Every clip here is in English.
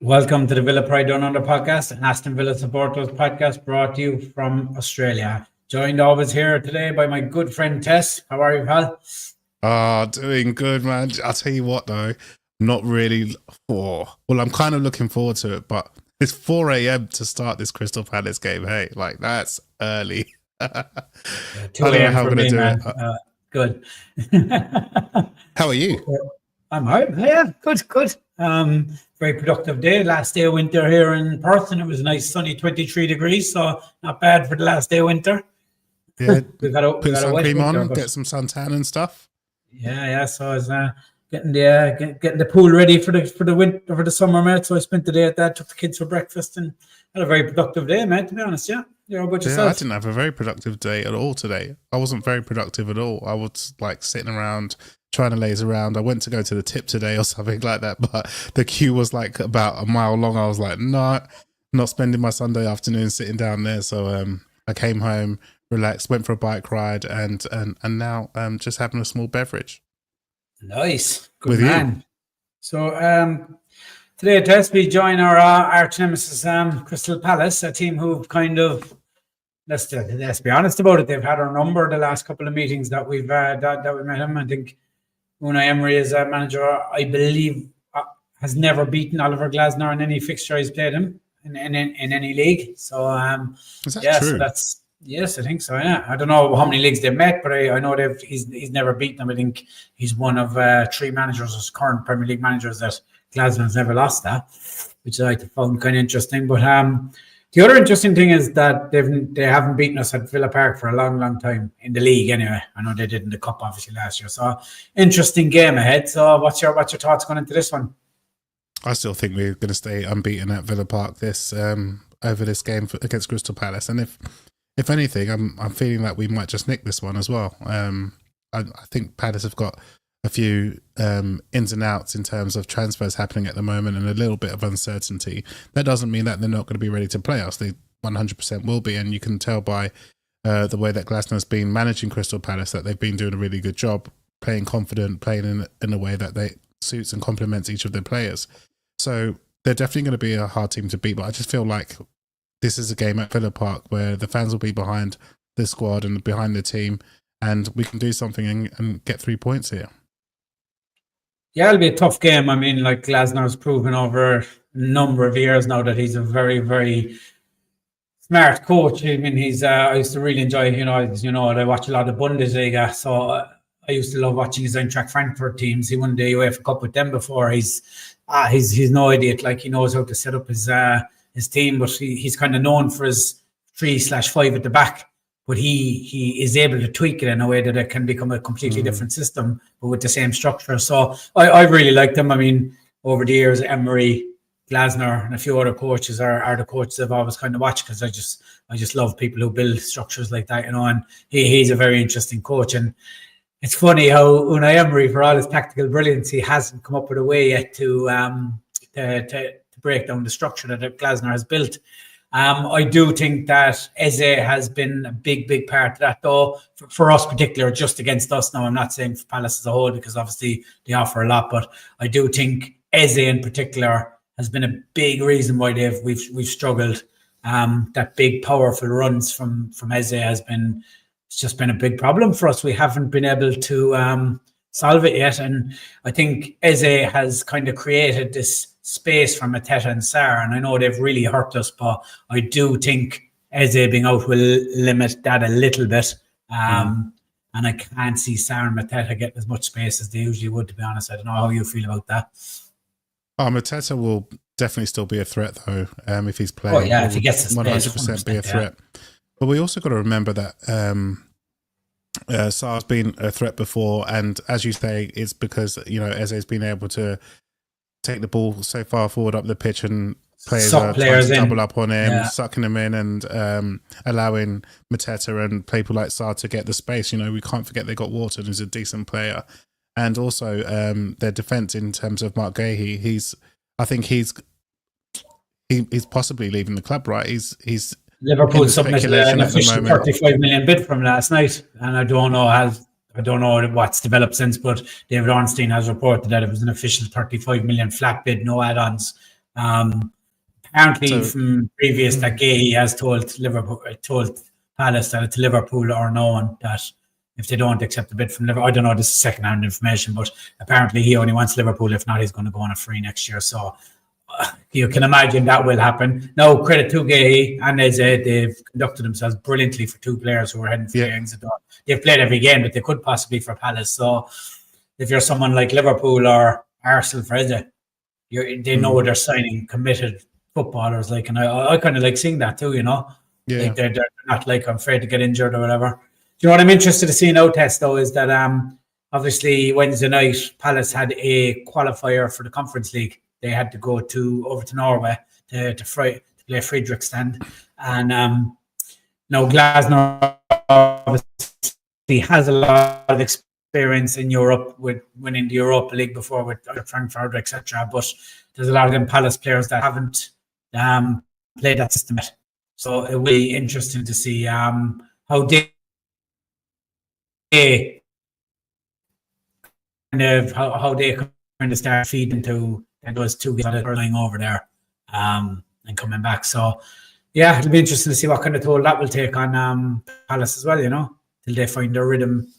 Welcome to the Villa Pride Down Under podcast, an Aston Villa supporters podcast brought to you from Australia. Joined always here today by my good friend Tess. How are you, pal? Doing good, man. I'll tell you what, though, not really. Well, I'm kind of looking forward to it, but it's 4 a.m. to start this Crystal Palace game. Hey, like that's early. 2 a.m. for me, man. Good. How are you? I'm all right. Yeah, good. Very productive day. Last day of winter here in Perth, and it was a nice sunny 23 degrees, so not bad for the last day of winter. Yeah, put some cream on, get some suntan and stuff. Yeah. So I was getting the pool ready for the winter, for the summer, mate. So I spent the day at that, took the kids for breakfast, and had a very productive day, mate. To be honest, yeah. How about yourself? I didn't have a very productive day at all today. I wasn't very productive at all. I was like sitting around trying to laze around. I went to go to the tip today or something like that, but the queue was like about a mile long. I was like, no, not spending my Sunday afternoon sitting down there. So I came home, relaxed, went for a bike ride, and now just having a small beverage. Nice, good with man. You. So today, Tess, we join our arch nemesis, Crystal Palace, a team who've kind of, let's be honest about it, they've had our number the last couple of meetings that we've that we met him. I think Unai Emery as a manager, I believe, has never beaten Oliver Glasner in any fixture he's played him in any league. So is that true? So yes, I think so. Yeah, I don't know how many leagues they've met, but I know he's never beaten them. I think he's one of 3 managers, current Premier League managers, that Glasner's never lost that, which I found kind of interesting. But the other interesting thing is that they haven't beaten us at Villa Park for a long time in the league. Anyway, I know they did in the cup obviously last year. So interesting game ahead. So what's your thoughts going into this one? I still think we're going to stay unbeaten at Villa Park this over this game against Crystal Palace, and if anything, I'm feeling that we might just nick this one as well. I think Palace have got a few ins and outs in terms of transfers happening at the moment and a little bit of uncertainty. That doesn't mean that they're not going to be ready to play us. They 100% will be, and you can tell by the way that Glasner's been managing Crystal Palace that they've been doing a really good job, playing confident, playing in a way that they suits and complements each of their players. So they're definitely going to be a hard team to beat, but I just feel like this is a game at Villa Park where the fans will be behind the squad and behind the team, and we can do something and get 3 points here. Yeah, it'll be a tough game. I mean, like Glasner's proven over a number of years now that he's a very, very smart coach. I mean, I used to really enjoy, I watch a lot of Bundesliga, so I used to love watching his Eintracht Frankfurt teams. He won the UEFA Cup with them before. He's no idiot. Like, he knows how to set up his team, but he's kind of known for his 3/5 at the back. But he is able to tweak it in a way that it can become a completely different system, but with the same structure. So I really liked them. I mean, over the years, Emery, Glasner, and a few other coaches are the coaches I've always kind of watched, because I just love people who build structures like that, and he's a very interesting coach. And it's funny how Unai Emery, for all his tactical brilliance, he hasn't come up with a way yet to break down the structure that Glasner has built. I do think that Eze has been a big part of that, though, for us particular, just against us. Now, I'm not saying for Palace as a whole, because obviously they offer a lot, but I do think Eze in particular has been a big reason why we've struggled. That big, powerful runs from Eze it's just been a big problem for us. We haven't been able to solve it yet, and I think Eze has kind of created this space for Mateta and Sarr, and I know they've really hurt us, but I do think Eze being out will limit that a little bit. And I can't see Sarr and Mateta getting as much space as they usually would, to be honest. I don't know how you feel about that. Mateta will definitely still be a threat, though, if he's playing. Oh, yeah, if he gets the space, 100% be a threat. Yeah. But we also got to remember that Sarr's been a threat before, and as you say, it's because Eze's been able to take the ball so far forward up the pitch, and players are trying to double up on him, sucking him in, and allowing Mateta and people like Sarr to get the space. We can't forget they got Wharton, who's a decent player, and also their defence in terms of Mark Gahey. I think he's possibly leaving the club, right? He's Liverpool submitted an official 35 million bid from last night, and I don't know what's developed since, but David Ornstein has reported that it was an official 35 million flat bid, no add-ons. Apparently, So from previous that Gay has told Palace that it's Liverpool or no one that if they don't accept the bid from Liverpool, I don't know, this is second-hand information, but apparently he only wants Liverpool. If not, he's going to go on a free next year. So you can imagine that will happen. No, credit to Gay and Eze, they've conducted themselves brilliantly for two players who are heading for games. They've played every game, but they could possibly for Palace. So if you're someone like Liverpool or Arsenal for Eze, they know they're signing committed footballers. Like, and I kind of like seeing that too, you know. Yeah. Like they're not like I'm afraid to get injured or whatever. Do you know what I'm interested to see now, Tess, though, is that obviously Wednesday night Palace had a qualifier for the Conference League. They had to go over to Norway to play Fredrikstad. And now Glasgow obviously has a lot of experience in Europe with winning the Europa League before with Frankfurt, etc. But there's a lot of them Palace players that haven't played that system yet. So it will be interesting to see how they kind of start feeding to those two guys that are lying over there and coming back. So yeah, it'll be interesting to see what kind of toll that will take on Palace as well, you know, till they find their rhythm.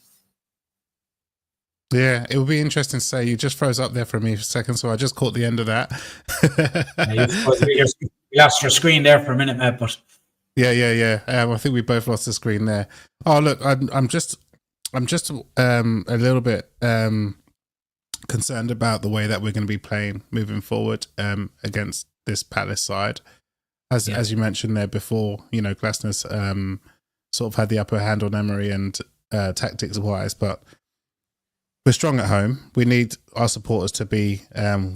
Yeah, it will be interesting to say. You just froze up there for me for a second, so I just caught the end of that. You lost your screen there for a minute, mate, but yeah. I think we both lost the screen there. Oh, look, I'm just a little bit concerned about the way that we're going to be playing moving forward against this Palace side. As you mentioned there before, you know, Glasner's sort of had the upper hand on Emery and tactics wise, but we're strong at home. We need our supporters to be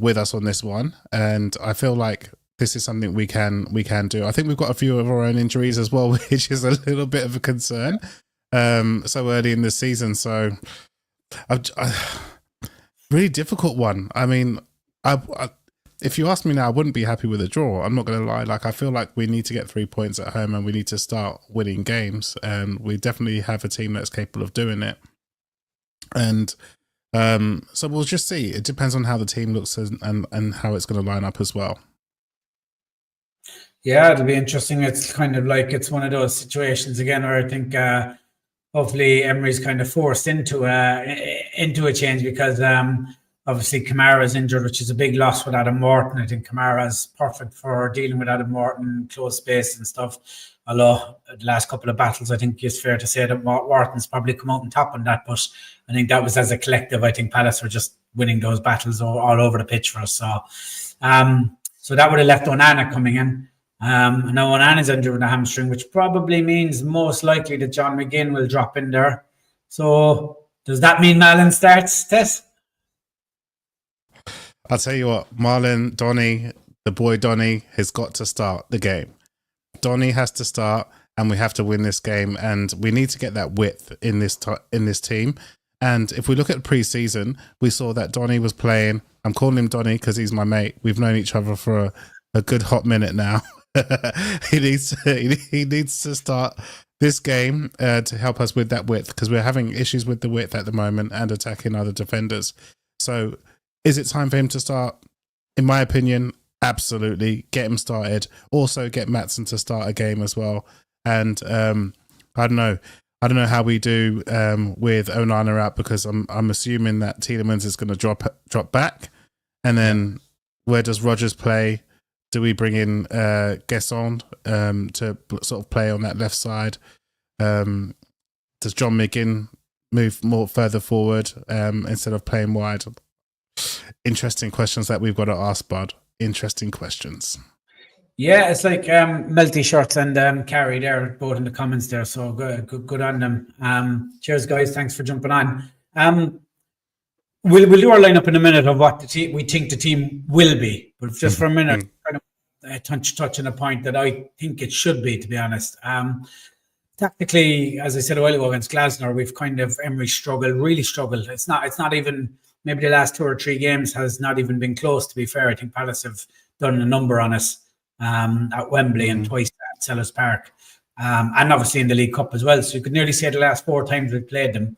with us on this one, and I feel like this is something we can do. I think we've got a few of our own injuries as well, which is a little bit of a concern so early in the season. So, really difficult one. I mean, if you ask me now, I wouldn't be happy with a draw. I'm not going to lie. Like, I feel like we need to get 3 points at home and we need to start winning games. And we definitely have a team that's capable of doing it. And so we'll just see. It depends on how the team looks and how it's going to line up as well. Yeah, it'll be interesting. It's kind of like it's one of those situations again where I think hopefully Emery's kind of forced into a change because obviously Kamara's injured, which is a big loss with Adam Morton. I think Kamara's perfect for dealing with Adam Morton, close space and stuff. Although the last couple of battles, I think it's fair to say that Morton's probably come out on top on that. But I think that was as a collective. I think Palace were just winning those battles all over the pitch for us. So that would have left Onana coming in. Now Onana's injured with a hamstring, which probably means most likely that John McGinn will drop in there. So does that mean Malen starts, Tess? I'll tell you what, Malen, Donny, the boy Donny has got to start the game. Donny has to start, and we have to win this game, and we need to get that width in this team. And if we look at pre-season, we saw that Donny was playing. I'm calling him Donny because he's my mate. We've known each other for a good hot minute now. he needs to start this game to help us with that width because we're having issues with the width at the moment and attacking other defenders. So is it time for him to start? In my opinion, absolutely. Get him started. Also get Maatsen to start a game as well. And I don't know how we do with Onana out because I'm assuming that Tielemans is going to drop back. And then where does Rodgers play? Do we bring in Gesson to sort of play on that left side? Does John McGinn move more further forward instead of playing wide? Interesting questions that we've got to ask, Bud. Interesting questions. Yeah, it's like Melty Shirts and Carrie there, both in the comments there. So good on them. Cheers, guys. Thanks for jumping on. We'll do our lineup in a minute of what we think the team will be. But just for a minute, kind of touch on a point that I think it should be, to be honest. Tactically, as I said a while ago against Glasner, we've kind of Emery really struggled. It's not even, maybe the last 2 or 3 games has not even been close, to be fair. I think Palace have done a number on us at Wembley and twice at Selhurst Park. And obviously in the League Cup as well. So you could nearly say the last 4 times we've played them,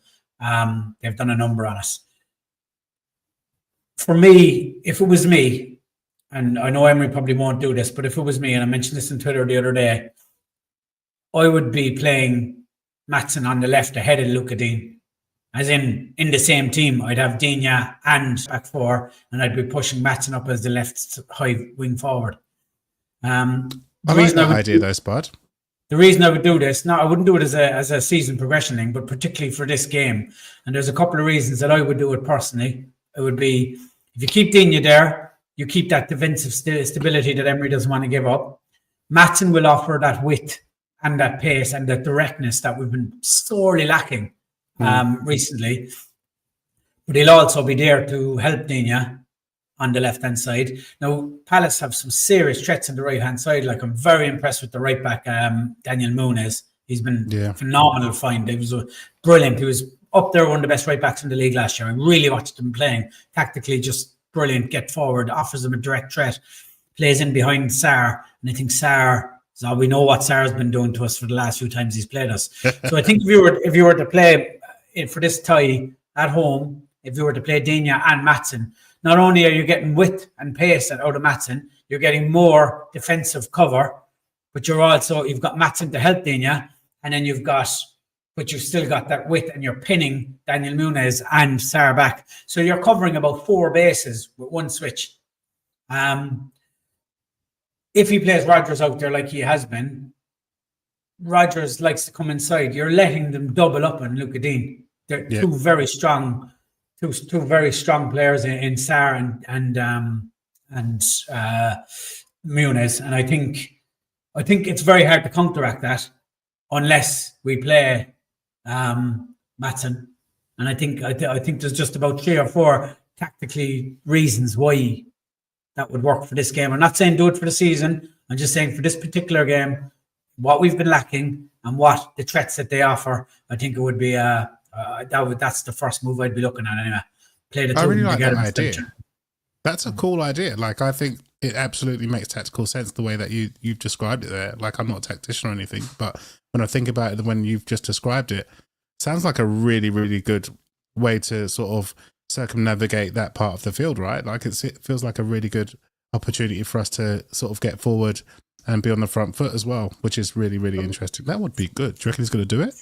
they've done a number on us. For me, if it was me, and I know Emery probably won't do this, but if it was me, and I mentioned this on Twitter the other day, I would be playing Maatsen on the left ahead of Luca Dean. As in the same team, I'd have Donyell and back four, and I'd be pushing Maatsen up as the left high wing forward. I like that idea though, Spud. The reason I would do this, I wouldn't do it as a season progression thing, but particularly for this game. And there's a couple of reasons that I would do it personally. It would be, if you keep Donyell there, you keep that defensive stability that Emery doesn't want to give up. Maatsen will offer that width and that pace and that directness that we've been sorely lacking recently. But he'll also be there to help Donyell on the left-hand side. Now, Palace have some serious threats on the right-hand side. Like, I'm very impressed with the right-back, Donyell Muniz. He's been phenomenal find. He was brilliant. He was up there, one of the best right-backs in the league last year. I really watched him playing. Tactically, just brilliant. Get forward, offers him a direct threat. Plays in behind Sarr. And I think Sarr, so we know what Sarr's been doing to us for the last few times he's played us. So I think if you were to play for this tie at home, if you were to play Donyell and Maatsen, not only are you getting width and pace out of Maatsen, you're getting more defensive cover, but you've got Maatsen to help Donyell, and then you've still got that width, and you're pinning Donyell Muniz and Sarr back. So you're covering about 4 bases with one switch. If he plays Rodgers out there like he has been, Rodgers likes to come inside. You're letting them double up on Luca Dean. They're two very strong players in Sarr and Muniz, and I think it's very hard to counteract that unless we play Maatsen. And I think there's just about 3 or 4 tactically reasons why that would work for this game. I'm not saying do it for the season. I'm just saying for this particular game, what we've been lacking and what the threats that they offer, I think it would be that's the first move I'd be looking at anyway. Play the two. I really like that idea. That's a cool idea. Like, I think it absolutely makes tactical sense the way that you've described it there. Like, I'm not a tactician or anything, but when I think about it, when you've just described it, sounds like a really, really good way to sort of circumnavigate that part of the field, right? Like, it feels like a really good opportunity for us to sort of get forward and be on the front foot as well, which is really, really interesting. That would be good. Do you reckon he's going to do it?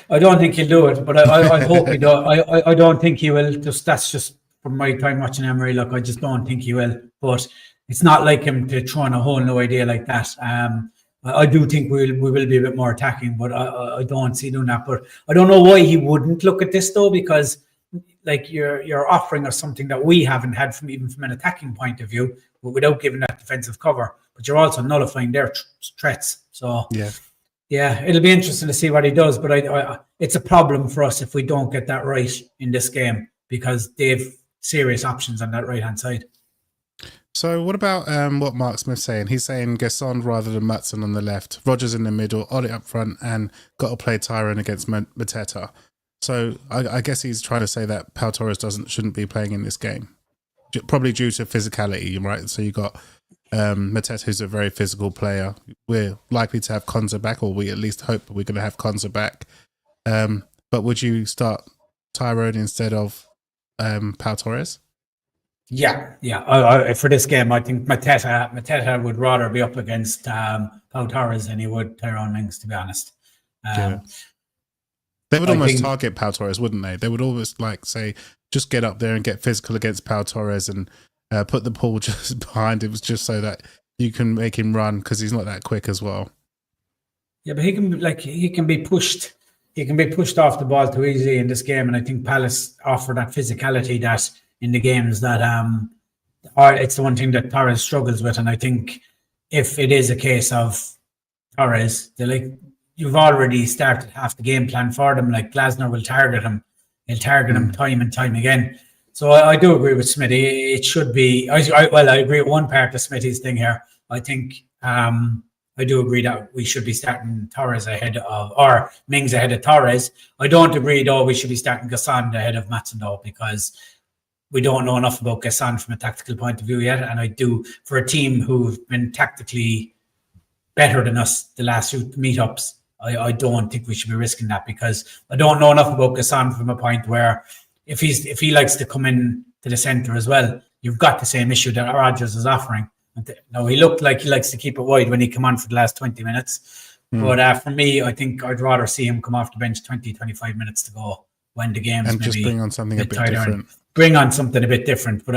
I don't think he'll do it, but I hope he does. I don't think he will. That's just from my time watching Emery. Look, I just don't think he will. But it's not like him to throw in a whole new idea like that. I do think we will be a bit more attacking, but I don't see doing that. But I don't know why he wouldn't look at this though, because like you're offering us something that we haven't had from an attacking point of view, but without giving that defensive cover. But you're also nullifying their threats. So yeah, it'll be interesting to see what he does. But it's a problem for us if we don't get that right in this game, because they've serious options on that right hand side. So what about what Mark Smith's saying? He's saying Gesson rather than Maatsen on the left, Rodgers in the middle, Ollie up front, and got to play Tyrone against Mateta. So I guess he's trying to say that Pau Torres shouldn't be playing in this game, probably due to physicality, right? So you got Mateta, who's a very physical player. We're likely to have Konza back, or we at least hope we're going to have Konza back. But would you start Tyrone instead of Pau Torres? Yeah. For this game, I think Mateta would rather be up against Pau Torres than he would Tyrone Mings, to be honest. They would almost target Pau Torres, wouldn't they? They would always say, just get up there and get physical against Pau Torres and put the ball just behind him, just so that you can make him run, because he's not that quick as well. Yeah, but he can be pushed. He can be pushed off the ball too easily in this game, and I think Palace offer that physicality that in the games that it's the one thing that Torres struggles with. And I think if it is a case of Torres, you've already started half the game plan for them. Like, Glasner will target him. He'll target him time and time again. So I do agree with Smithy. It should be. I agree with one part of Smithy's thing here. I think I do agree that we should be starting Torres ahead of, or Mings ahead of Torres. I don't agree though we should be starting Gesson ahead of Maatsen though, because we don't know enough about Gesson from a tactical point of view yet. And I do, for a team who've been tactically better than us the last few meetups, I don't think we should be risking that, because I don't know enough about Gesson from a point where if he likes to come in to the centre as well, you've got the same issue that Rodgers is offering. Now, he looked like he likes to keep it wide when he come on for the last 20 minutes. But for me, I think I'd rather see him come off the bench 20, 25 minutes to go when the game's and maybe just bring on something a bit different. Bring on something a bit different. But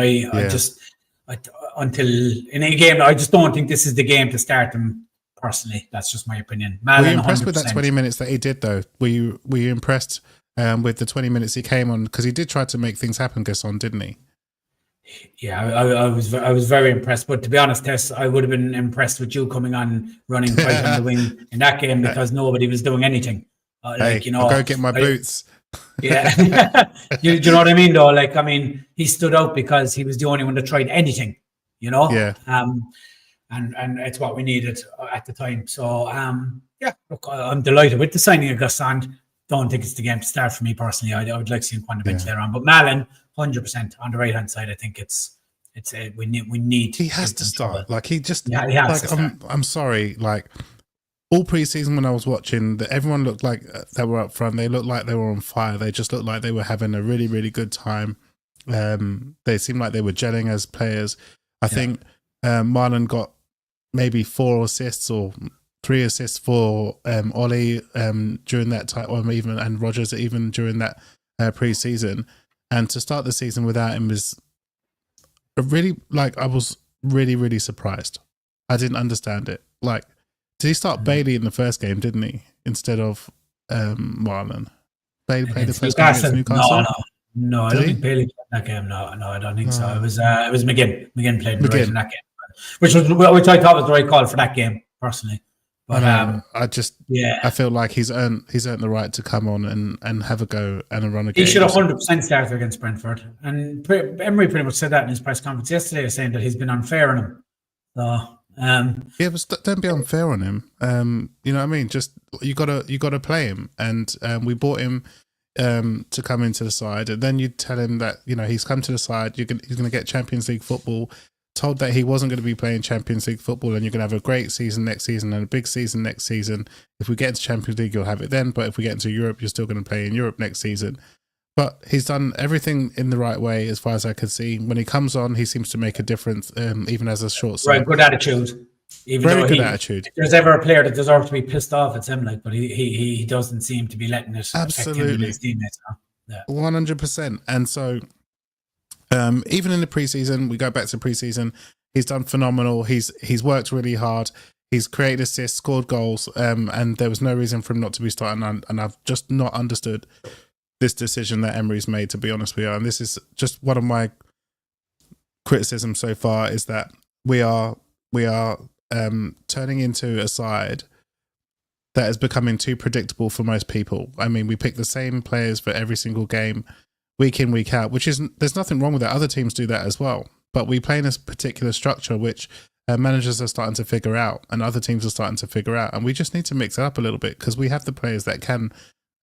until in a game, I just don't think this is the game to start him. Personally, that's just my opinion. Malen, were you impressed 100%. with that 20 minutes that he did, though? Were you impressed with the 20 minutes he came on? Because he did try to make things happen, Gasson, didn't he? Yeah, I was very impressed. But to be honest, Tess, I would have been impressed with you coming on running right on the wing in that game because nobody was doing anything. I'll go get my boots. Yeah, you know what I mean, though. Like, I mean, he stood out because he was the only one that tried anything. You know. Yeah. And it's what we needed at the time. So look, I'm delighted with the signing of Gasson. Don't think it's the game to start for me personally. I would like to see him on the bench later on. But Malen, 100% on the right hand side. I think we need. He has to start. Like he just. Yeah, he has to start. I'm sorry. Like all preseason when I was watching, everyone looked like they were up front. They looked like they were on fire. They just looked like they were having a really, really good time. They seemed like they were gelling as players. I think Malen got maybe 4 assists or 3 assists for Ollie during that time, or even and Rodgers even during that pre-season. And to start the season without him was really I was really, really surprised. I didn't understand it. Like, did he start Bailey in the first game? Didn't he instead of Malen? Bailey played the first game against Newcastle. No, I don't think Bailey played that game. No, I don't think so. It was McGinn. McGinn played right in that game. Which I thought was the right call for that game, personally. But I feel like he's earned the right to come on and have a go and run a game. He should have 100% started against Brentford. And Emery pretty much said that in his press conference yesterday, saying that he's been unfair on him. So but don't be unfair on him. You know what I mean? Just you gotta play him, and we bought him to come into the side, and then you tell him that he's come to the side. He's going to get Champions League football. Told that he wasn't going to be playing Champions League football, and you're going to have a great season next season and a big season next season. If we get into Champions League, you'll have it then. But if we get into Europe, you're still going to play in Europe next season. But he's done everything in the right way, as far as I can see. When he comes on, he seems to make a difference, even as a short side. Right, good attitude. Very good attitude. If there's ever a player that deserves to be pissed off, it's him. But he doesn't seem to be letting it affect him and his teammates. 100%. And so, even in the preseason, we go back to preseason. He's done phenomenal. He's worked really hard. He's created assists, scored goals, and there was no reason for him not to be starting. And I've just not understood this decision that Emery's made, to be honest with you. And this is just one of my criticisms so far, is that we are turning into a side that is becoming too predictable for most people. I mean, we pick the same players for every single game, week in, week out, there's nothing wrong with that. Other teams do that as well. But we play in a particular structure which managers are starting to figure out, and other teams are starting to figure out. And we just need to mix it up a little bit, because we have the players that can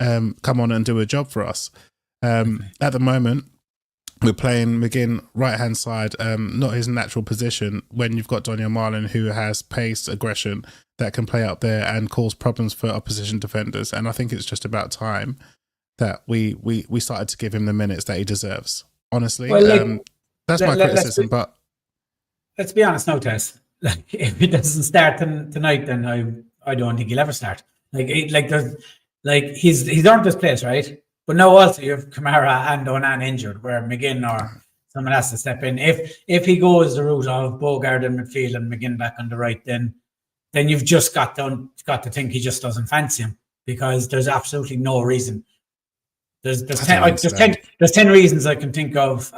come on and do a job for us. At the moment, we're playing McGinn right-hand side, not his natural position, when you've got Donyell Malen, who has pace, aggression, that can play up there and cause problems for opposition defenders. And I think it's just about time that we started to give him the minutes that he deserves. Honestly, that's my criticism. But let's be honest now, Tess. If he doesn't start tonight, then I don't think he'll ever start. He's earned this place, right? But now also you have Kamara and Donny injured, where McGinn or someone has to step in. If he goes the route of Bogard in midfield and McGinn back on the right, then you've just got to think he just doesn't fancy him, because there's absolutely no reason. There's 10 reasons I can think of.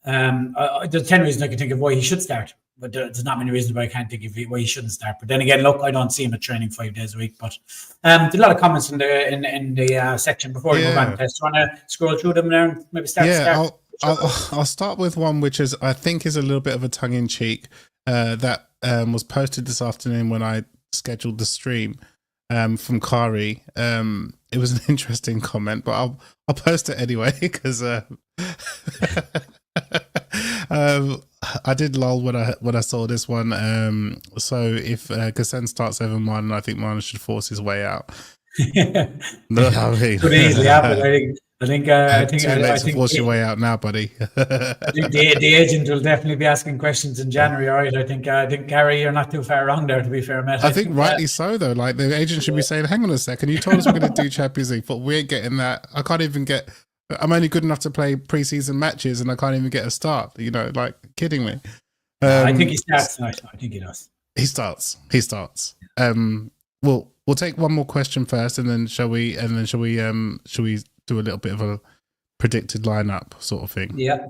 There's 10 reasons I can think of why he should start, but there's not many reasons why I can't think of why he shouldn't start. But then again, look, I don't see him at training 5 days a week. But there's a lot of comments in the section before we move on. Do you want to scroll through them there and maybe start? Yeah, I'll start with one which I think is a little bit of a tongue in cheek that was posted this afternoon when I scheduled the stream from Kari. It was an interesting comment, but I'll post it anyway, because I did lull when I saw this one. So if Gassen starts 7-1, I think Malen should force his way out. No, I mean, could easily happen. Too late to force your way out now, buddy. I think the agent will definitely be asking questions in January, all right? I think Gary, you're not too far wrong there, to be fair, mate. I think rightly so, though. Like, the agent should be saying, hang on a second, you told us we're going to do Champions League, but we ain't getting that. I'm only good enough to play preseason matches and I can't even get a start. You know, like, kidding me. I think he starts tonight. I think he does. He starts. We'll take one more question first, and then shall we do a little bit of a predicted lineup sort of thing? Yeah.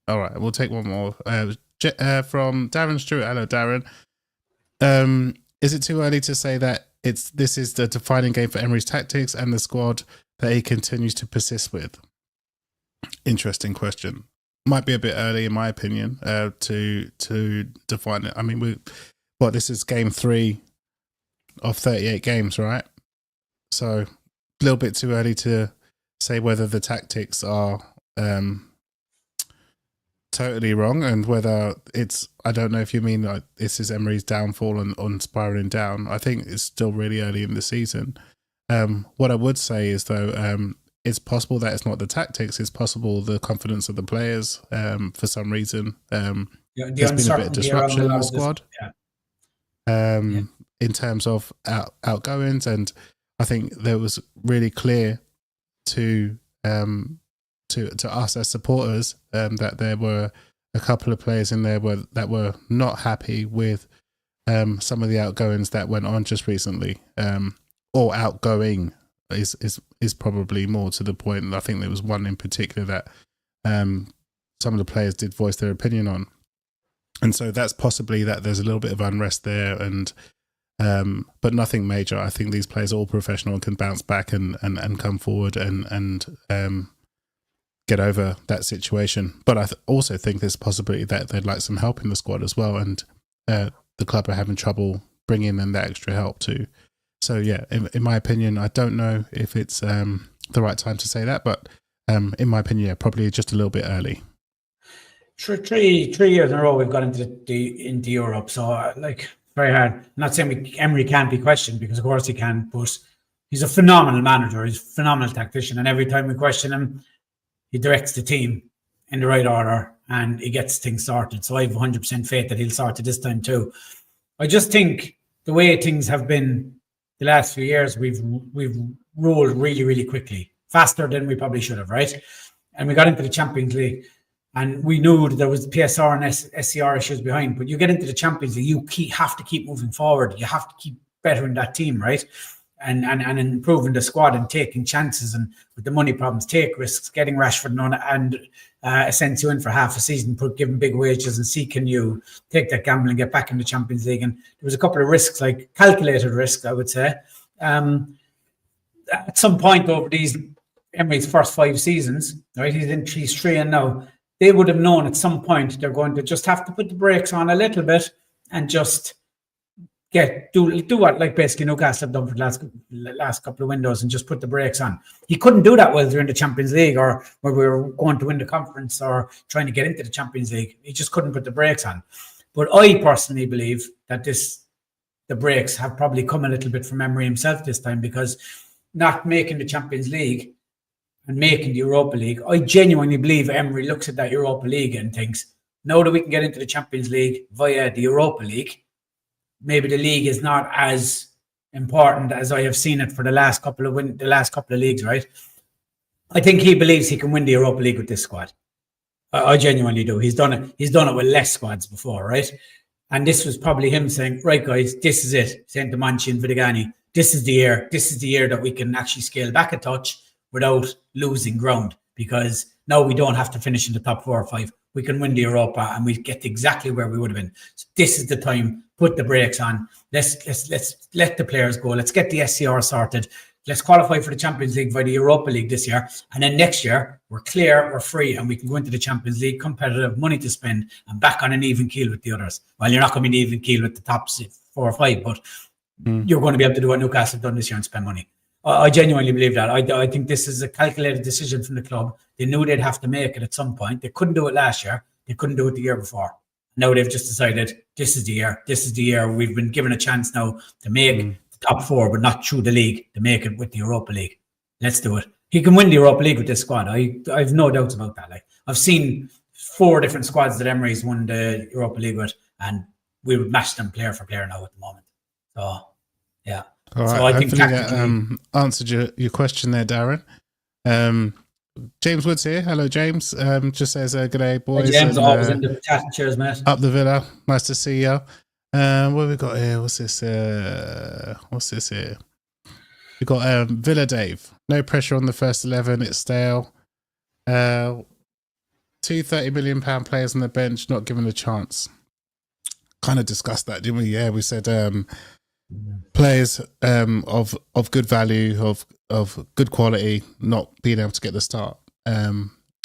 All right, we'll take one more. From Darren Stewart. Hello, Darren. Is it too early to say that this is the defining game for Emery's tactics and the squad that he continues to persist with? Interesting question. Might be a bit early, in my opinion, to define it. I mean, this is game 3 of 38 games, right? So a little bit too early to say whether the tactics are totally wrong and whether it's, I don't know if you mean like this is Emery's downfall and on spiraling down. I think it's still really early in the season. What I would say is, though, it's possible that it's not the tactics, it's possible the confidence of the players for some reason. There's been a bit of disruption in the squad. In terms of outgoings, and I think there was really clear to us as supporters that there were a couple of players in there that were not happy with some of the outgoings that went on just recently, or outgoing is probably more to the point. And I think there was one in particular that some of the players did voice their opinion on, and so that's possibly that there's a little bit of unrest there, and but nothing major. I think these players are all professional and can bounce back and come forward and get over that situation. But I also think there's a possibility that they'd like some help in the squad as well, and the club are having trouble bringing in that extra help too. So yeah, in my opinion, I don't know if it's the right time to say that, but in my opinion, yeah, probably just a little bit early. Three years in a row we've got into Europe, so very hard. I'm not saying Emery can't be questioned, because of course he can, but he's a phenomenal manager. He's a phenomenal tactician, and every time we question him, he directs the team in the right order and he gets things sorted. So I have 100% faith that he'll sort it this time too. I just think the way things have been the last few years, we've rolled really, really quickly, faster than we probably should have, right? And we got into the Champions League, and we knew that there was PSR and SCR issues behind. But you get into the Champions League, you have to keep moving forward. You have to keep bettering that team, right? And improving the squad and taking chances, and with the money problems, take risks. Getting Rashford and Asensio in for half a season, give him big wages, and see can you take that gamble and get back in the Champions League. And there was a couple of risks, like calculated risks, I would say. At some point over these Emery's first 5 seasons, right? He's 3 and now. They would have known at some point they're going to just have to put the brakes on a little bit and just do what like basically Newcastle have done for the last couple of windows, and just put the brakes on. He couldn't do that while they're in the Champions League, or where we were going to win the conference or trying to get into the Champions League. He just couldn't put the brakes on. But I personally believe that the brakes have probably come a little bit from Emery himself this time, because not making the Champions League and making the Europa League, I genuinely believe Emery looks at that Europa League and thinks, now that we can get into the Champions League via the Europa League, maybe the league is not as important as I have seen it for the last couple of leagues, right? I think he believes he can win the Europa League with this squad. I genuinely do. He's done it with less squads before, right? And this was probably him saying, right, guys, this is it. Saying to Monchi and Vidigani, this is the year that we can actually scale back a touch without losing ground, because now we don't have to finish in the top 4 or 5. We can win the Europa and we get exactly where we would have been. So this is the time. Put the brakes on. Let's let the players go. Let's get the SCR sorted. Let's qualify for the Champions League by the Europa League this year. And then next year, we're clear, we're free, and we can go into the Champions League, competitive, money to spend, and back on an even keel with the others. Well, you're not going to be an even keel with the top 4 or 5, but you're going to be able to do what Newcastle have done this year and spend money. I genuinely believe that. I think this is a calculated decision from the club. They knew they'd have to make it at some point. They couldn't do it last year. They couldn't do it the year before. Now they've just decided this is the year. This is the year. We've been given a chance now to make the top 4, but not through the league, to make it with the Europa League. Let's do it. he can win the Europa League with this squad. I've no doubts about that. Like, I've seen 4 different squads that Emery's won the Europa League with, and we would match them player for player now at the moment. So, yeah. All right. So I think hopefully tactically, that answered your question there, Darren. James Woods here. Hello, James. Just says good day, boys. James and, always in the chat. Cheers, mate. Up the Villa. Nice to see you. What have we got here? What's this here? We got Villa Dave. No pressure on the first 11. It's stale. 2 £30 million players on the bench, not given a chance. Kind of discussed that, didn't we? Yeah, we said players of good value, of good quality, not being able to get the start.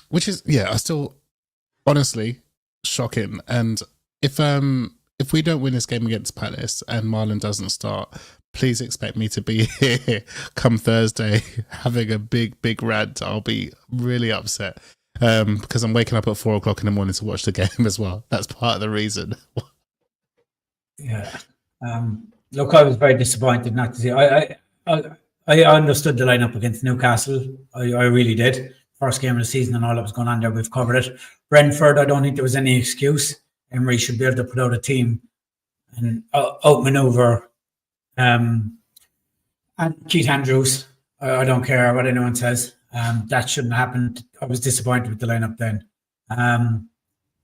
Which is, I still honestly shocking. And if we don't win this game against Palace and Malen doesn't start, please expect me to be here come Thursday having a big rant. I'll be really upset because I'm waking up at 4 o'clock in the morning to watch the game as well. That's part of the reason. Yeah. Look, I was very disappointed not to see. I understood the lineup against Newcastle. I really did. First game of the season and all that was going on there, we've covered it. Brentford, I don't think there was any excuse. Emery should be able to put out a team and outmaneuver and Keith Andrews. I don't care what anyone says. That shouldn't have happened. I was disappointed with the lineup then.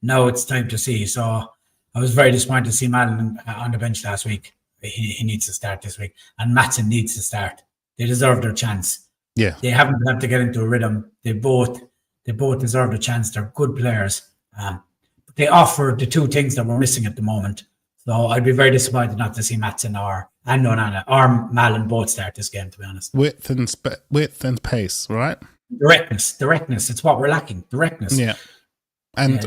Now it's time to see. So I was very disappointed to see Malen on the bench last week. He needs to start this week. And Matson needs to start. They deserve their chance. Yeah. They haven't been able to get into a rhythm. They both deserve a chance. They're good players. But they offer the 2 things that we're missing at the moment. So I'd be very disappointed not to see Matson or Malen both start this game, to be honest. Width and pace, right? Directness. It's what we're lacking. Directness. Yeah. And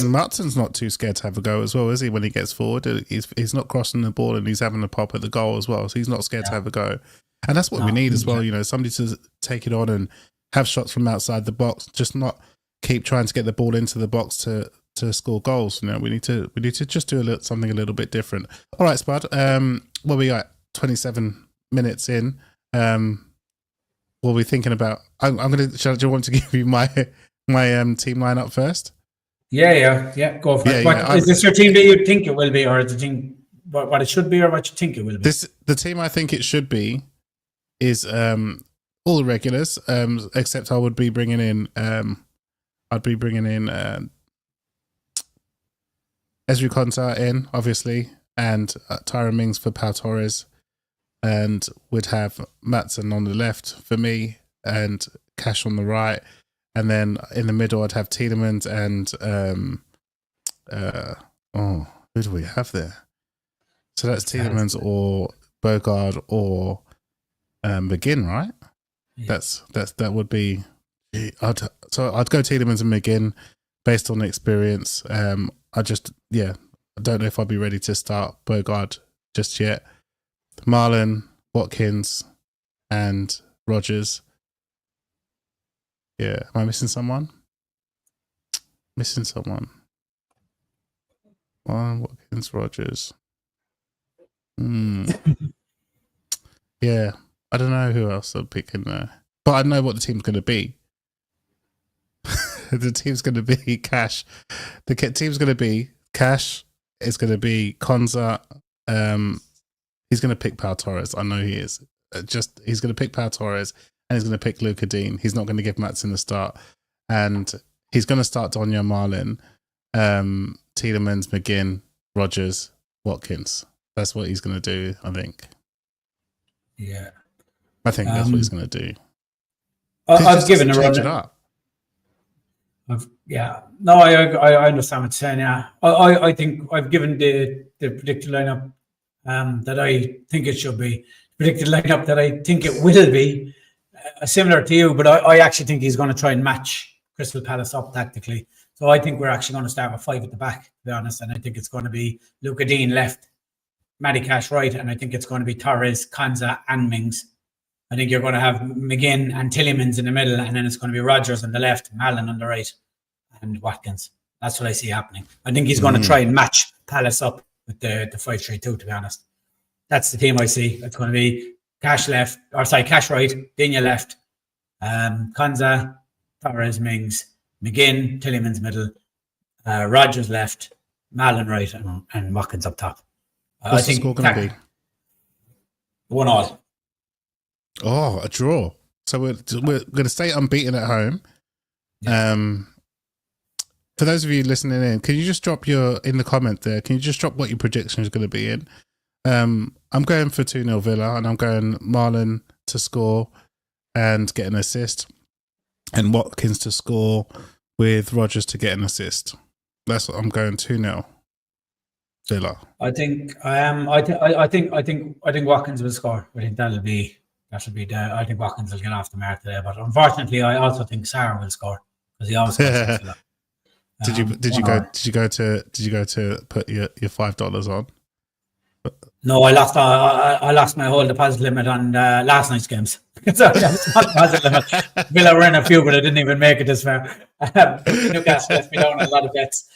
Matson's not too scared to have a go as well, is he? When he gets forward, he's not crossing the ball and he's having a pop at the goal as well. So he's not scared to have a go, and that's what we need as well. You know, somebody to take it on and have shots from outside the box, just not keep trying to get the ball into the box to score goals. You know, we need to just do something a little bit different. All right, Spud. What we got? 27 minutes in. What are we thinking about? I'm going to. Do you want to give you my team lineup first? Yeah. Go for it. Is this your team that you think it will be, or is the team what it should be, or what you think it will be? The team I think it should be is all the regulars, except I would be bringing in Ezri Konsa in, obviously, and Tyron Mings for Pau Torres, and would have Matson on the left for me and Cash on the right. And then in the middle, I'd have Tielemans and who do we have there? So that's Tielemans or Bogard or McGinn, right? Yeah. That would be. I'd go Tielemans and McGinn based on the experience. I don't know if I'll be ready to start Bogard just yet. Malen, Watkins, and Rogers. Yeah, am I missing someone? Watkins, Rogers. Yeah, I don't know who else I'm picking there, but I know what the team's going to be. The team's going to be Cash. The team's going to be Cash. It's going to be Konza. He's going to pick Pau Torres. I know he is. He's going to pick Pau Torres. And he's going to pick Luca Dean. He's not going to give Matson the start. And he's going to start Donyell, Malen, Tielemans, McGinn, Rogers, Watkins. That's what he's going to do, I think. Yeah. I think that's what he's going to do. I've given a change run. It up. No, I understand what you're saying, yeah. I think I've given the predicted lineup that I think it should be. Predicted lineup that I think it will be. Similar to you, but I actually think he's going to try and match Crystal Palace up tactically. So I think we're actually going to start with 5 at the back, to be honest. And I think it's going to be Luca Dean left, Matty Cash right, and I think it's going to be Torres, Konza, and Mings. I think you're going to have McGinn and Tielemans in the middle, and then it's going to be Rogers on the left, Malen on the right, and Watkins. That's what I see happening. I think he's going to try and match Palace up with the 5-3-2, to be honest. That's the team I see. It's going to be Cash right, Donyell left, Konza, Torres, Mings, McGinn, Tillman's middle, Rogers left, Malen right, and Watkins up top. What's the score going to be? 1-1. Oh, a draw. So we're going to stay unbeaten at home. Yeah. For those of you listening in, can you just drop in the comment there? Can you just drop what your prediction is going to be in? I'm going for 2-0 Villa, and I'm going Malen to score and get an assist, and Watkins to score with Rogers to get an assist. That's what I'm going 2-0 Villa. I think Watkins will score. I think that'll be I think Watkins will get off the mark today. But unfortunately, I also think Sarah will score because he always scores a lot. Did you go to put your $5 on? No, I lost my whole deposit limit on last night's games. So that's not deposit limit. Villa were in a few, but I didn't even make it this far. Newcastle left me down on a lot of bets.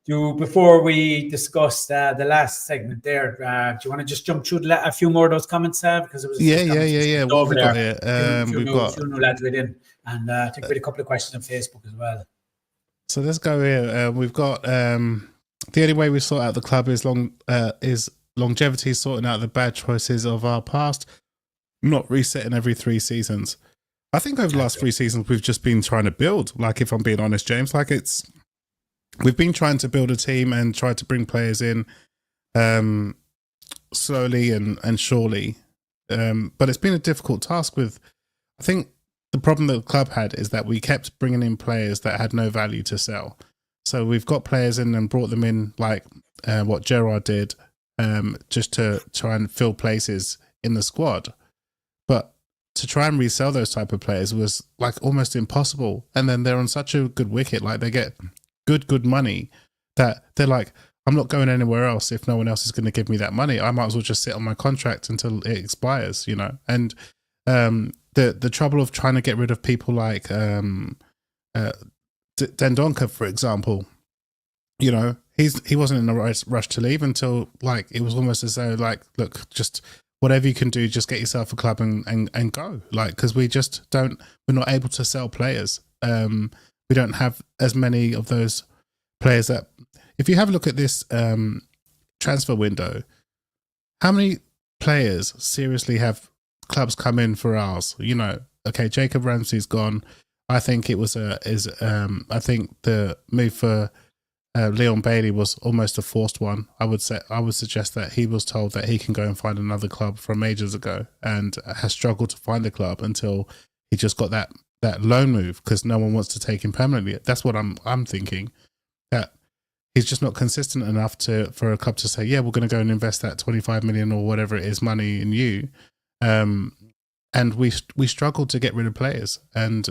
Before we discuss the last segment there, do you want to just jump through a few more of those comments? Because it was yeah. What over have we there. got here? We've got a few new lads within, and I think we had a couple of questions on Facebook as well. So let's go here. We've got the only way we sort out the club is longevity, sorting out the bad choices of our past, not resetting every 3 seasons. I think over the last 3 seasons we've just been trying to build. Like, if I'm being honest, James, we've been trying to build a team and try to bring players in slowly and surely. But it's been a difficult task I think the problem that the club had is that we kept bringing in players that had no value to sell. So we've got players in and brought them in like what Gerrard did, just to try and fill places in the squad. But to try and resell those type of players was like almost impossible. And then they're on such a good wicket, like they get good money that they're like, I'm not going anywhere else if no one else is going to give me that money. I might as well just sit on my contract until it expires, you know. And the trouble of trying to get rid of people like Dendoncker, for example, you know, he wasn't in a rush to leave until like it was almost as though like, look, just whatever you can do, just get yourself a club and go, like, because we're not able to sell players. We don't have as many of those players that, if you have a look at this transfer window, how many players seriously have clubs come in for ours? You know, okay, Jacob Ramsey's gone. I think I think the move for Leon Bailey was almost a forced one. I would suggest that he was told that he can go and find another club from ages ago and has struggled to find a club until he just got that loan move because no one wants to take him permanently. That's what I'm thinking, that he's just not consistent enough for a club to say, yeah, we're going to go and invest that 25 million or whatever it is money in you. And we struggled to get rid of players, and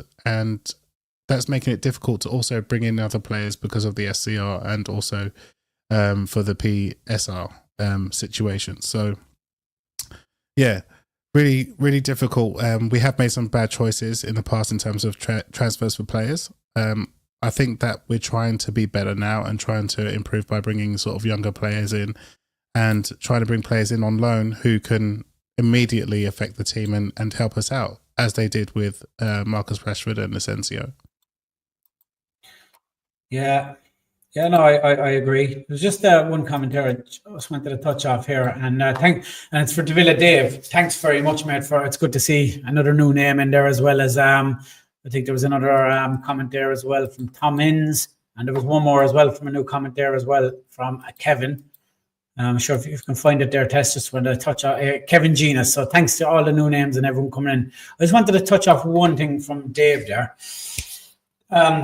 that's making it difficult to also bring in other players because of the SCR and also for the PSR situation. So yeah, really, really difficult. We have made some bad choices in the past in terms of transfers for players. I think that we're trying to be better now and trying to improve by bringing sort of younger players in and trying to bring players in on loan who can immediately affect the team and help us out, as they did with Marcus Rashford and Asensio. Yeah, no, I agree. There's just one commentary I just wanted to touch off here, and it's for Davila Dave. Thanks very much, mate. It's good to see another new name in there, as well as I think there was another comment there as well from Tom Inns, and there was one more as well from a new comment there as well from Kevin. I'm sure if you can find it there, Tess, just want to touch on Kevin Genus. So thanks to all the new names and everyone coming in. I just wanted to touch off one thing from Dave there.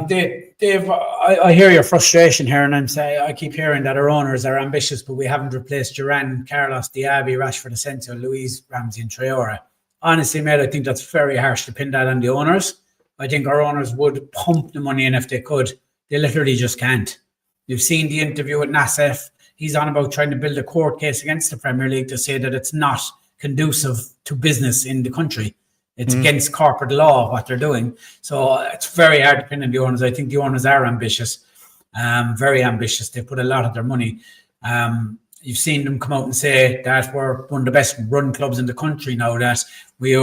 Dave, I hear your frustration here, and I keep hearing that our owners are ambitious, but we haven't replaced Duran, Carlos, Diaby, Rashford, Asensio, Luiz, Ramsey, and Traore. Honestly, mate, I think that's very harsh to pin that on the owners. I think our owners would pump the money in if they could. They literally just can't. You've seen the interview with Nassef. He's on about trying to build a court case against the Premier League to say that it's not conducive to business in the country. It's against corporate law, what they're doing. So it's very hard to pin on the owners. I think the owners are ambitious, very ambitious. They put a lot of their money. you've seen them come out and say that we're one of the best run clubs in the country now, that we're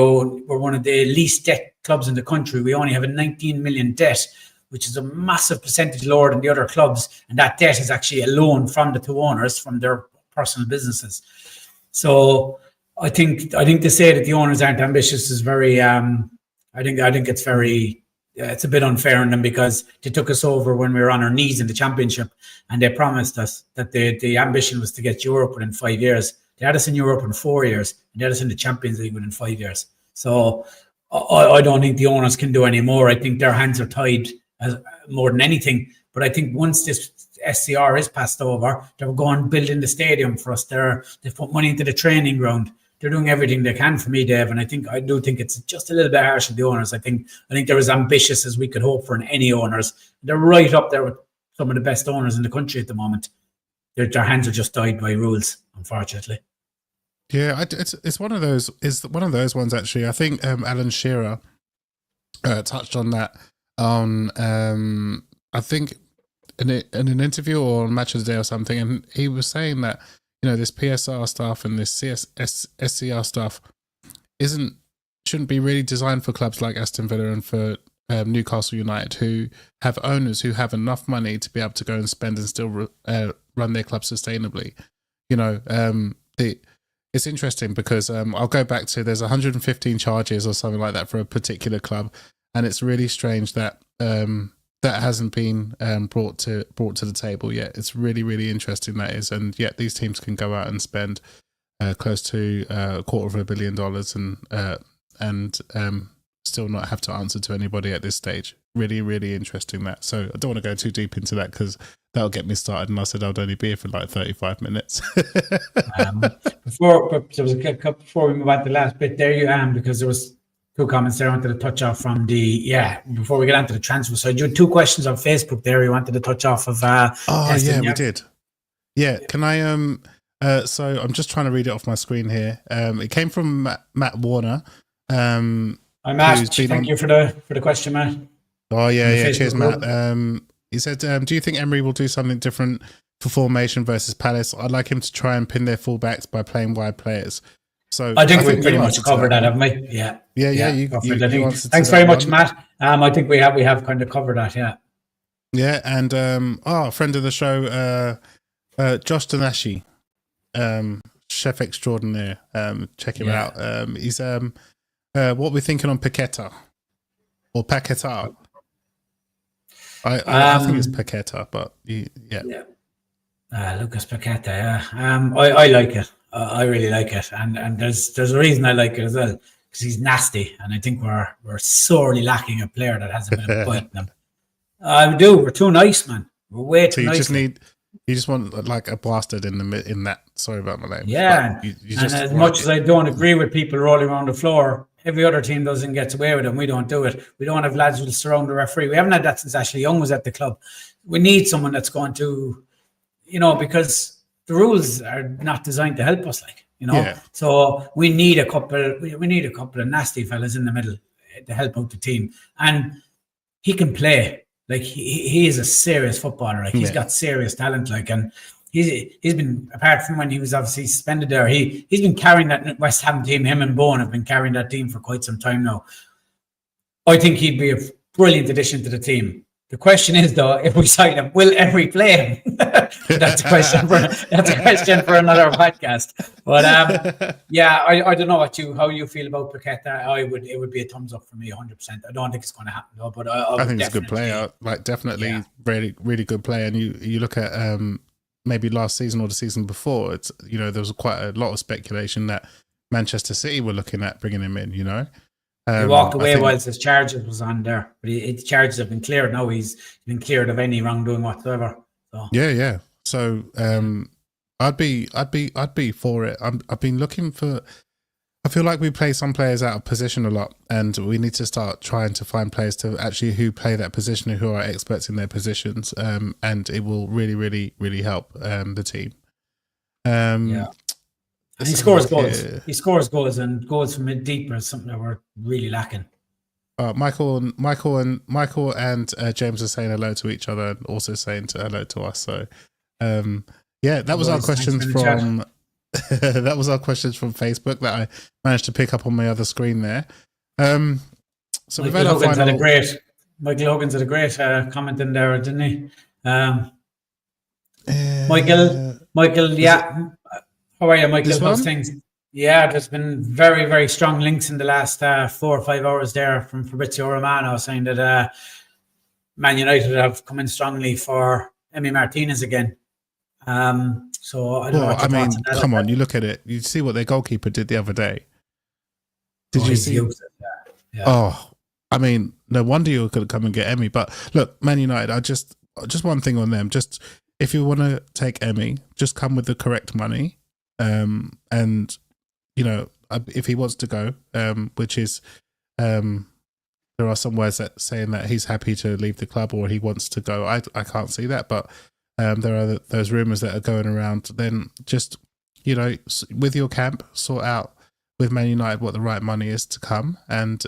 one of the least debt clubs in the country. We only have a 19 million debt, which is a massive percentage lower than the other clubs. And that debt is actually a loan from the two owners from their personal businesses. So I think to say that the owners aren't ambitious is very, I think it's very, it's a bit unfair on them, because they took us over when we were on our knees in the championship, and they promised us that the ambition was to get Europe within 5 years. They had us in Europe in 4 years, and they had us in the Champions League within 5 years. So I don't think the owners can do any more. I think their hands are tied more than anything. But I think once this SCR is passed over, they're going building the stadium for us. They've put money into the training ground. They're doing everything they can for me, Dave, and I do think it's just a little bit harsh on the owners. I think they're as ambitious as we could hope for in any owners. They're right up there with some of the best owners in the country at the moment. Their hands are just tied by rules, unfortunately. Yeah, it's one of those. It's one of those ones actually. I think Alan Shearer touched on that on I think in an interview or on Match of the Day or something, and he was saying that, you know, this PSR stuff and this SCR stuff shouldn't be really designed for clubs like Aston Villa and for Newcastle United, who have owners who have enough money to be able to go and spend and still run their club sustainably. You know, it's interesting because I'll go back to, there's 115 charges or something like that for a particular club, and it's really strange that that hasn't been brought to the table yet. It's really, really interesting, that is, and yet these teams can go out and spend close to $250 million and still not have to answer to anybody at this stage. Really, really interesting, that. So I don't want to go too deep into that because that'll get me started, and I said I'd only be here for like 35 minutes. Before we move on to the last bit, there you am, because there was two comments there I wanted to touch off from before we get on to the transfer side. You had two questions on Facebook there you wanted to touch off of. Aston, we did. Yeah, can I so I'm just trying to read it off my screen here. It came from Matt Warner. Hi Matt, thank you for the question, Matt. Oh yeah, cheers Matt. He said, do you think Emery will do something different for formation versus Palace? I'd like him to try and pin their fullbacks by playing wide players. So I think we pretty much covered that, haven't we? Yeah. Thanks very much, Matt. I think we have kind of covered that, yeah. Yeah, and friend of the show, Josh Donashi, chef extraordinaire. Check him out. He's what we're thinking on Paqueta or Paqueta. I think it's Paqueta, but yeah. Lucas Paqueta, yeah. I like it. I really like it, and there's a reason I like it as well, because he's nasty, and I think we're sorely lacking a player that has a bit of bite in him. We do. We're too nice, man. We're way too nice. You just want like a bastard in that. Sorry about my name. Yeah, and as much as I don't agree with people rolling around the floor, every other team doesn't get away with it. We don't do it. We don't have lads who will surround the referee. We haven't had that since Ashley Young was at the club. We need someone that's going to, because the rules are not designed to help us, Yeah. So we need a couple of nasty fellas in the middle to help out the team, and he can play. Like he is a serious footballer. Like he's got serious talent. Like, and he's been, apart from when he was obviously suspended there, he's been carrying that West Ham team. Him and Bowen have been carrying that team for quite some time now. I think he'd be a brilliant addition to the team. The question is, though, if we sign him, will Emery play him? That's a question for another podcast. But I don't know how you feel about Paqueta. It would be a thumbs up for me, 100%. I don't think it's going to happen though, but I think he's a good player. Like definitely, really, really good player. And you look at maybe last season or the season before, it's there was quite a lot of speculation that Manchester City were looking at bringing him in. He walked away whilst his charges was on there, but his charges have been cleared now. He's been cleared of any wrongdoing whatsoever. So. Yeah. So I'd be for it. I've been looking for. I feel like we play some players out of position a lot, and we need to start trying to find players to actually who play that position, who are experts in their positions, and it will really, really, really help the team. And he scores goals. He scores goals, and goals from mid deep is something that we're really lacking. Michael and James are saying hello to each other and also saying hello to us. So, Yeah, that was our Boys, questions thanks for the from that was our questions from Facebook that I managed to pick up on my other screen there. So we've had our Michael final. Michael Hogan's had a great comment in there, didn't he? Michael, yeah. How are you, Michael? How's things? Yeah, there's been very, very strong links in the last 4 or 5 hours there from Fabrizio Romano saying that Man United have come in strongly for Emi Martinez again. So I don't know what your thoughts on that. Come on, you look at it. You see what their goalkeeper did the other day. Did you see? Yeah. Oh, I mean, no wonder you could come and get Emi. But look, Man United, just one thing on them. Just if you want to take Emi, just come with the correct money. And you know, if he wants to go, which is, there are some words that saying that he's happy to leave the club or he wants to go. I can't see that, but there are those rumors that are going around. Then just, you know, with your camp, sort out with Man United what the right money is to come, and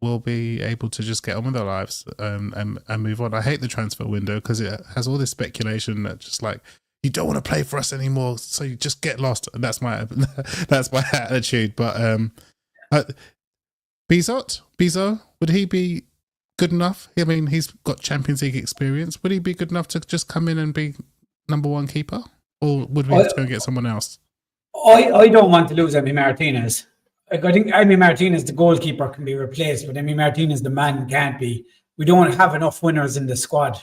we'll be able to just get on with our lives and move on. I hate the transfer window because it has all this speculation that just like, you don't want to play for us anymore, so you just get lost. And that's my attitude. But Bizot, would he be good enough? I mean, he's got Champions League experience. Would he be good enough to just come in and be number one keeper, or would we have to go and get someone else? I don't want to lose Emi Martinez. Like, I think Emi Martinez, the goalkeeper, can be replaced, but Emi Martinez, the man, can't be. We don't have enough winners in the squad.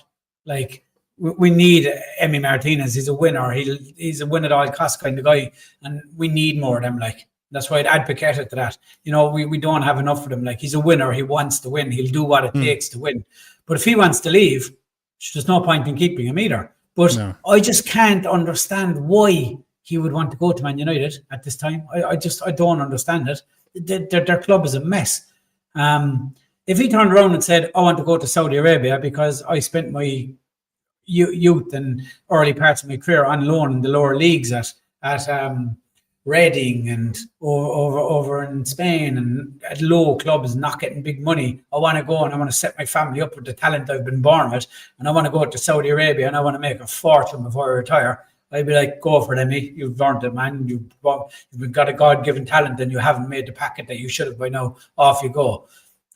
Like, we need Emi Martinez. He's a winner. He's a win at all costs kind of guy, and we need more of them. Like, that's why I'd advocate to that. You know, we don't have enough of them. Like, he's a winner. He wants to win. He'll do what it takes to win. But if he wants to leave, there's no point in keeping him either. But no. I just can't understand why he would want to go to Man United at this time. I don't understand it. Their club is a mess. If he turned around and said, I want to go to Saudi Arabia because I spent my youth and early parts of my career on loan in the lower leagues at Reading and over in Spain and at low clubs, not getting big money. I want to go and I want to set my family up with the talent I've been born with, and I want to go to Saudi Arabia and I want to make a fortune before I retire. I'd be like, go for it, Emi. You've earned it, man. You've got a God-given talent and you haven't made the packet that you should have by now. Off you go.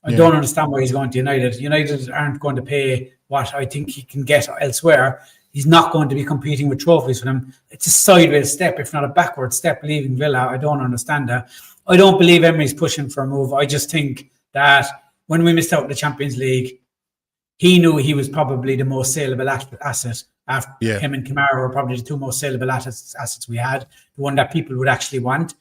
I don't understand why he's going to United. United aren't going to pay what I think he can get elsewhere. He's not going to be competing with trophies for them. It's a sideways step, if not a backward step, leaving Villa. I don't understand that. I don't believe Emery's pushing for a move. I just think that when we missed out in the Champions League, he knew he was probably the most saleable asset. After him and Kamara were probably the two most saleable assets we had, the one that people would actually want.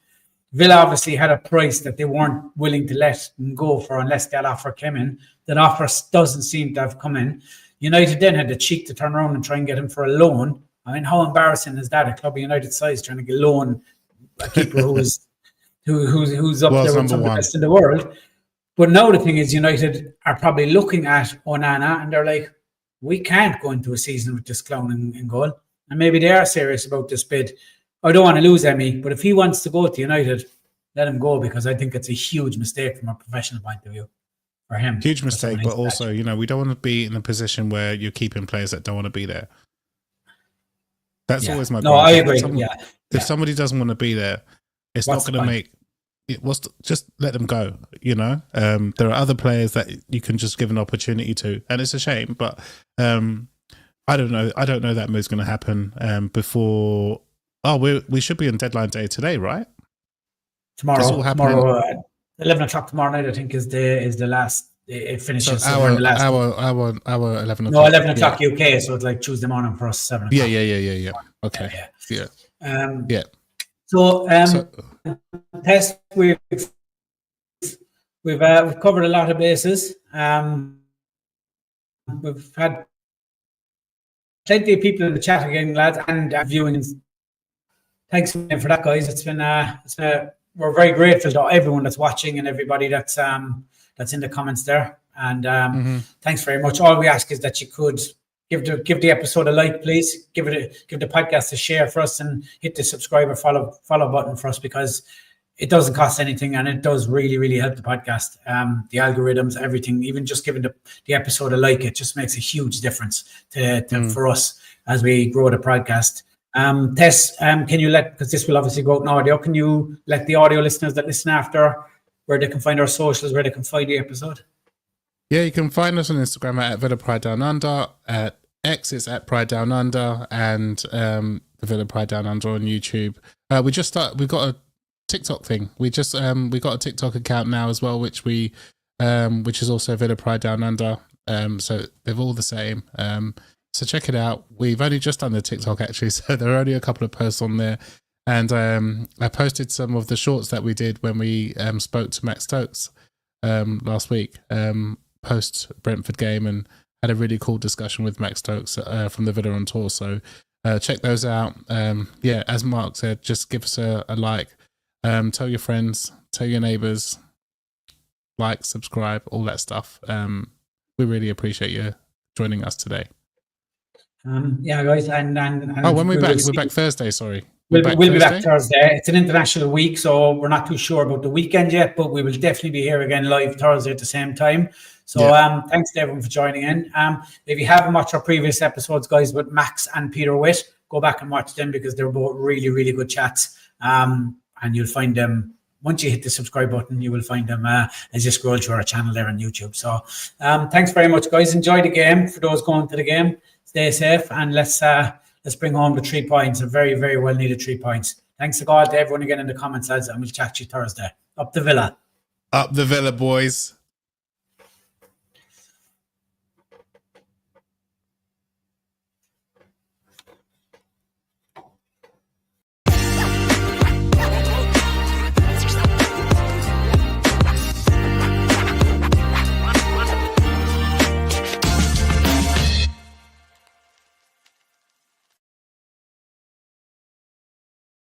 Villa obviously had a price that they weren't willing to let him go for unless that offer came in. That offer doesn't seem to have come in. United then had the cheek to turn around and try and get him for a loan. I mean, how embarrassing is that? A club of United size trying to get loan a keeper who's up there with some of the best in the world. But now the thing is, United are probably looking at Onana and they're like, we can't go into a season with this clown in goal. And maybe they are serious about this bid. I don't want to lose Emi, but if he wants to go to United, let him go, because I think it's a huge mistake from a professional point of view for him. Huge mistake, but also, you know, we don't want to be in a position where you're keeping players that don't want to be there. That's always my point. No, I agree. If somebody doesn't want to be there, it's not going to make... just let them go, you know. There are other players that you can just give an opportunity to, and it's a shame, but I don't know that move's going to happen before. We should be on deadline day today, right? Tomorrow 11 o'clock tomorrow night, I think, is the last. It finishes our 11 o'clock. No, 11 o'clock UK, so it's like Tuesday morning for us, 7 o'clock. Yeah. Okay. Yeah. So Tess, we've covered a lot of bases. We've had plenty of people in the chat again, lads, and viewing. Thanks for that, guys. It's been we're very grateful to everyone that's watching and everybody that's in the comments there. And thanks very much. All we ask is that you could give the episode a like, please. Give the podcast a share for us, and hit the subscribe or follow button for us, because it doesn't cost anything, and it does really, really help the podcast. The algorithms, everything, even just giving the episode a like, it just makes a huge difference for us as we grow the podcast. Tess, can you because this will obviously go out in audio, can you let the audio listeners that listen after where they can find our socials, where they can find the episode? Yeah, you can find us on Instagram at Villa Pride Down Under, at X is at Pride Down Under, and the Villa Pride Down Under on YouTube. We've got a TikTok thing. We got a TikTok account now as well, which is also Villa Pride Down Under. So they're all the same. So check it out. We've only just done the TikTok actually, so there are only a couple of posts on there. And I posted some of the shorts that we did when we spoke to Max Stokes last week, post Brentford game, and had a really cool discussion with Max Stokes from the Villa on Tour. So check those out. As Mark said, just give us a like. Tell your friends, tell your neighbours, like, subscribe, all that stuff. We really appreciate you joining us today. Guys, and when we're back Thursday. Sorry, we'll be back Thursday. It's an international week, so we're not too sure about the weekend yet, but we will definitely be here again live Thursday at the same time. So thanks to everyone for joining in. If you haven't watched our previous episodes, guys, with Max and Peter Witt, go back and watch them because they're both really, really good chats. And you'll find them once you hit the subscribe button. You will find them as you scroll through our channel there on YouTube. So thanks very much, guys. Enjoy the game. For those going to the game, stay safe, and let's bring home the 3 points. A very, very well needed 3 points. Thanks to God to everyone again in the comments, lads, and we'll chat to you Thursday. Up the Villa. Up the Villa, boys.